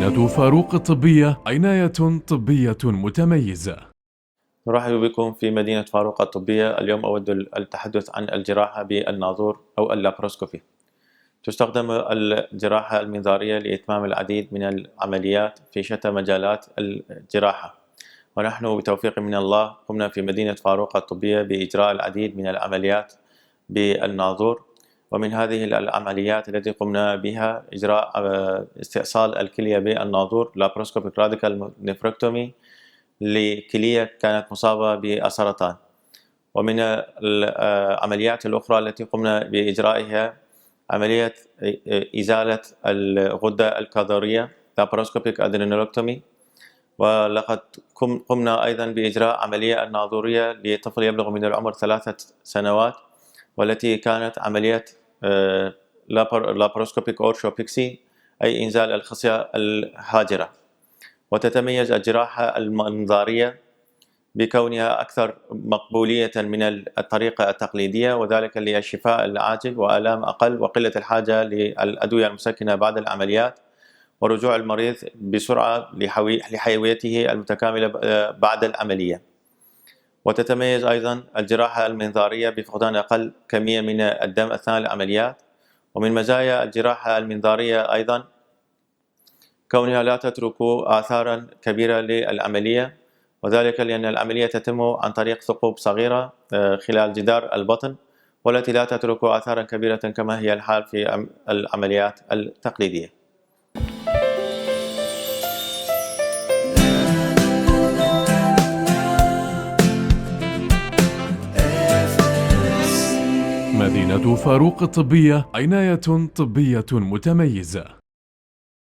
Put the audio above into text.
مدينة فاروق الطبية عناية طبية متميزة. نرحب بكم في مدينة فاروق الطبية. اليوم أود التحدث عن الجراحة بالناظور أو اللابروسكوبي. تستخدم الجراحة المنظارية لإتمام العديد من العمليات في شتى مجالات الجراحة، ونحن بتوفيق من الله قمنا في مدينة فاروق الطبية بإجراء العديد من العمليات بالناظور. ومن هذه العمليات التي قمنا بها إجراء استئصال الكلية بالناظور لابروسكوبيك راديكال نفركتومي لكلية كانت مصابة بالسرطان. ومن العمليات الأخرى التي قمنا بإجرائها عملية إزالة الغدة الكظرية لابروسكوبيك أدرينالكتومي. ولقد قمنا أيضا بإجراء عملية الناظورية لطفل يبلغ من العمر 3 سنوات، والتي كانت عملية لابروسكوبيك أورشوبيكسي أي إنزال الخصية الهاجرة. وتتميز الجراحة المنظارية بكونها أكثر مقبولية من الطريقة التقليدية، وذلك للشفاء العاجل وآلام أقل وقلة الحاجة للأدوية المسكنة بعد العمليات، ورجوع المريض بسرعة لحيويته المتكاملة بعد العملية. وتتميز أيضا الجراحة المنظارية بفقدان أقل كمية من الدم أثناء العمليات. ومن مزايا الجراحة المنظارية أيضا كونها لا تترك آثارا كبيرة للعملية، وذلك لأن العملية تتم عن طريق ثقوب صغيرة خلال جدار البطن، والتي لا تترك آثارا كبيرة كما هي الحال في العمليات التقليدية. مدينة فاروق الطبية عناية طبية متميزة.